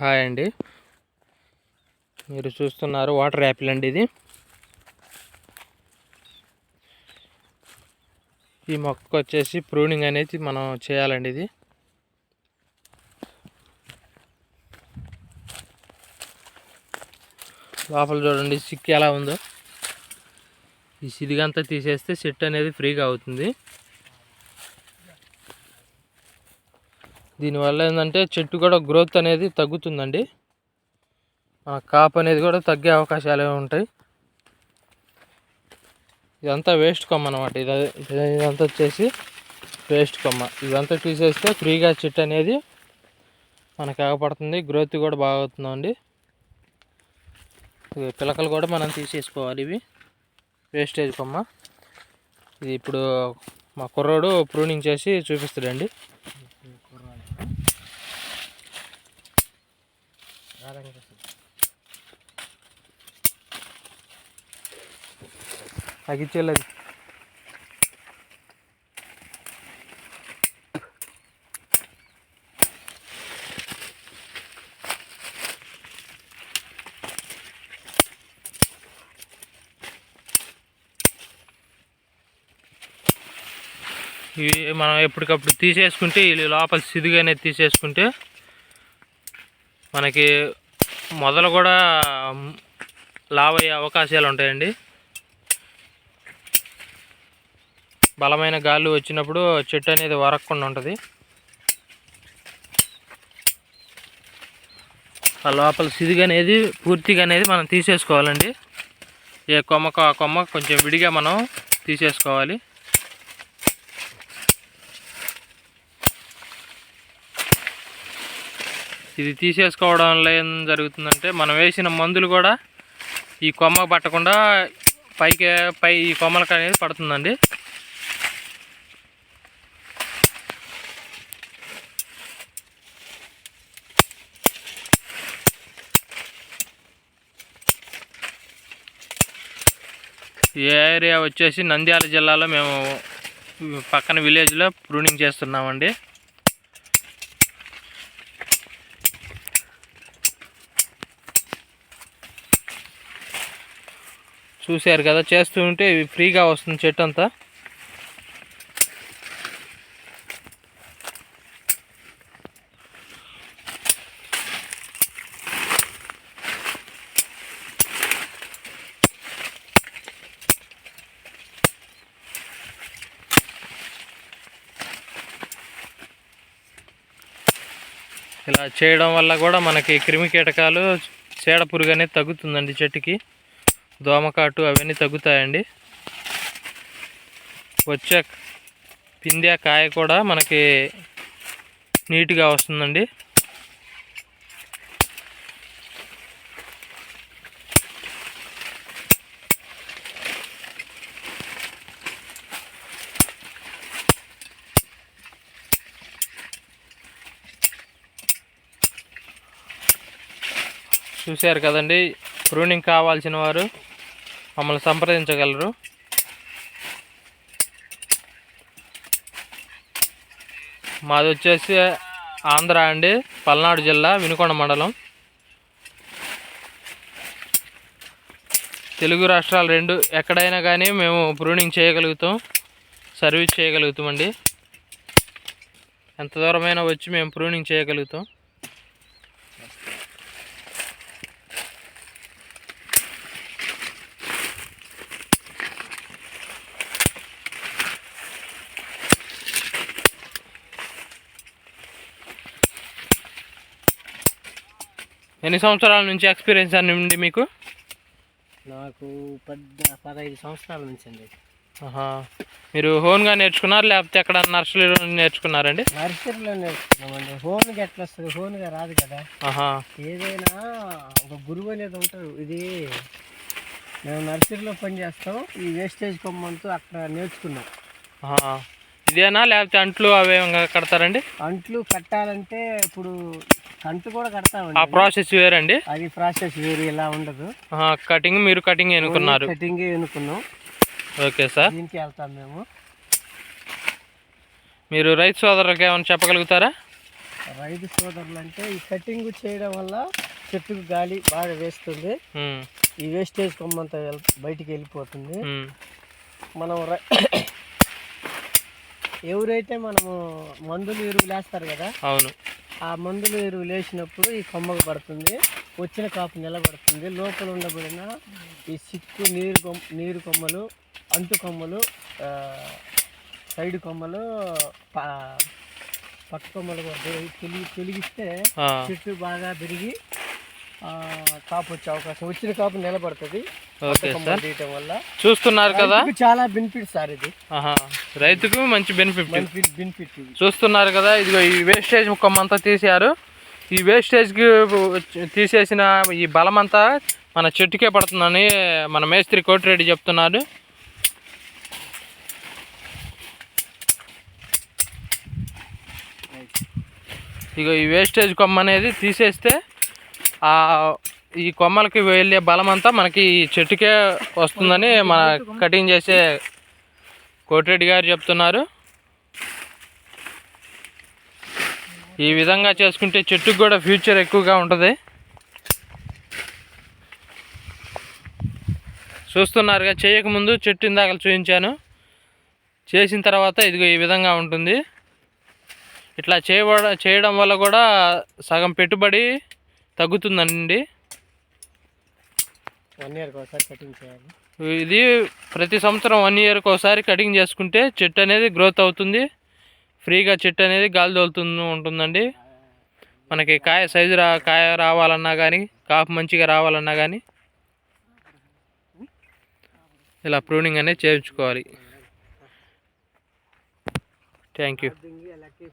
Hi అండి, మీరు చూస్తున్నారు వాటర్ యాపిల్ అండి. ఈ మొక్క వచ్చేసి ప్రూనింగ్ అనేది మనం చేయాలండి. ఇది లోపల చూడండి సిక్ ఎలా ఉందో. ఈ సిదిగంతా తీసేస్తే సెట్ అనేది ఫ్రీగా అవుతుంది. దీనివల్ల ఏంటంటే చెట్టు కూడా గ్రోత్ అనేది తగ్గుతుందండి. మన కాపు అనేది కూడా తగ్గే అవకాశాలు ఉంటాయి. ఇదంతా వేస్ట్ కొమ్మ అనమాట. ఇదంతా వచ్చేసి వేస్ట్ కొమ్మ. ఇదంతా తీసేస్తే ఫ్రీగా చెట్టు అనేది మనకు ఆగపడుతుంది. గ్రోత్ కూడా బాగా అవుతుందండి. పిలకలు కూడా మనం తీసేసుకోవాలి. ఇవి వేస్టేజ్ కొమ్మ. ఇది ఇప్పుడు మా కుర్రోడు ప్రూనింగ్ చేసి చూపిస్తాడండి. అగిచ్చేలేదు. ఇవి మనం ఎప్పటికప్పుడు తీసేసుకుంటే ఈ లోపల సిదుగు అనేది తీసేసుకుంటే మనకి మొదలు కూడా లావ్ అయ్యే అవకాశాలు ఉంటాయండి. బలమైన గాలి వచ్చినప్పుడు చెట్టు అనేది వరక్కుండా ఉంటుంది. ఆ లోపల సిదుగు అనేది పూర్తిగా అనేది మనం తీసేసుకోవాలండి. ఏ కొమ్మకు ఆ కొమ్మ కొంచెం విడిగా మనం తీసేసుకోవాలి. ఇది తీసేసుకోవడం వల్ల ఏం జరుగుతుందంటే మనం వేసిన మందులు కూడా ఈ కొమ్మ పట్టకుండా పై ఈ కొమ్మలకు అనేది పడుతుందండి. ఈ ఏరియా వచ్చేసి నంద్యాల జిల్లాలో మేము పక్కన విలేజ్లో ప్రూనింగ్ చేస్తున్నామండి. చూశారు కదా, చేస్తూ ఉంటే ఫ్రీగా వస్తుంది చెట్టు అంతా. ఇలా చేయడం వల్ల కూడా మనకి క్రిమి కీటకాలు, చీడ పురుగు అనేది తగ్గుతుందండి. చెట్టుకి దోమకాటు అవన్నీ తగ్గుతాయండి. వచ్చే పిందె కాయ కూడా మనకి నీట్గా వస్తుందండి. చూశారు కదండి, ప్రూనింగ్ కావాల్సిన వారు మమ్మల్ని సంప్రదించగలరు. మాది వచ్చేసి ఆంధ్ర అండి, పల్నాడు జిల్లా, వినుకొండ మండలం. తెలుగు రాష్ట్రాలు రెండు ఎక్కడైనా కానీ మేము ప్రూనింగ్ చేయగలుగుతాం, సర్వీస్ చేయగలుగుతామండి. ఎంత దూరమైనా వచ్చి మేము ప్రూనింగ్ చేయగలుగుతాం. ఎన్ని సంవత్సరాల నుంచి ఎక్స్పీరియన్స్ అండి మీకు? నాకు 15 సంవత్సరాల నుంచి అండి. మీరు హోన్గా నేర్చుకున్నారు లేకపోతే ఎక్కడ నర్సరీలో నేర్చుకున్నారండి? నర్సరీలో నేర్చుకున్నామండి. హోన్గా ఎట్లా వస్తుంది? హోన్గా రాదు కదా. ఏదైనా ఒక గురువు అనేది ఉంటారు. ఇది మేము నర్సరీలో పనిచేస్తాం. ఈ వేస్టేజ్ కొమ్మంతో అక్కడ నేర్చుకున్నాం. ఇదేనా లేకపోతే అంట్లు అవే కడతారండి? అంట్లు కట్టాలంటే ఇప్పుడు అంట్లు కూడా కడతామండి. ఆ ప్రాసెస్ వేరండి. అది ప్రాసెస్ వేరు, ఇలా ఉండదు. కటింగ్ మీరు కటింగ్ ఎన్నుకున్నారు? కటింగ్ ఎన్నుకున్నాం. ఓకే సార్, దీనికి వెళ్తాం మేము. మీరు రైతు సోదరులకు ఏమైనా చెప్పగలుగుతారా? రైతు సోదరులు అంటే ఈ కటింగ్ చేయడం వల్ల చెట్టుకు గాలి బాగా వేస్తుంది, ఈ వేస్టేజ్ కొమ్మంతా బయటికి వెళ్ళిపోతుంది. మనం ఎవరైతే మనము మందులు ఎరువులు వేస్తారు కదా, అవును, ఆ మందులు ఎరువులు వేసినప్పుడు ఈ కొమ్మకు పడుతుంది, వచ్చిన కాపు నిలబడుతుంది. లోపల ఉండబడిన ఈ సిక్కు నీరు కొమ్మలు, అంటు కొమ్మలు, సైడ్ కొమ్మలు, పక్క కొమ్మలు తొలగిస్తే చెట్టు బాగా పెరిగి కాపు వచ్చే అవకాశం, వచ్చిన కాపు నిలబడుతుంది తీయటం వల్ల. చూస్తున్నారు కదా, చాలా బెనిఫిట్ సార్ ఇది, రైతుకు మంచి బెనిఫిట్. బెనిఫిట్ చూస్తున్నారు కదా, ఇదిగో ఈ వేస్టేజ్ కొమ్మంతా తీసారు. ఈ వేస్టేజ్కి తీసేసిన ఈ బలం అంతా మన చెట్టుకే పడుతుందని మన మేస్త్రి కోటిరెడ్డి చెప్తున్నారు. ఇగో ఈ వేస్టేజ్ కొమ్మ అనేది తీసేస్తే ఈ కొమ్మలకి వెళ్ళే బలం అంతా మనకి ఈ చెట్టుకే వస్తుందని మన కటింగ్ చేసే కోటిరెడ్డి గారు చెప్తున్నారు. ఈ విధంగా చేసుకుంటే చెట్టుకు కూడా ఫ్యూచర్ ఎక్కువగా ఉంటుంది. చూస్తున్నారుగా, చేయకముందు చెట్టు ఇందాక చూపించాను, చేసిన తర్వాత ఇదిగో ఈ విధంగా ఉంటుంది. ఇట్లా చేయడం వల్ల కూడా సగం పెట్టుబడి తగ్గుతుందండి. 1 ఇయర్కి ఒకసారి కటింగ్ చేయాలి. ఇది ప్రతి సంవత్సరం 1 ఇయర్కి ఒకసారి కటింగ్ చేసుకుంటే చెట్టు అనేది గ్రోత్ అవుతుంది, ఫ్రీగా చెట్టు అనేది గాలి తోలుతూ ఉంటుందండి. మనకి కాయ సైజు కాయ రావాలన్నా కానీ, కాపు మంచిగా రావాలన్నా కానీ ఇలా ప్రూనింగ్ అనేది చేయించుకోవాలి. Thank you.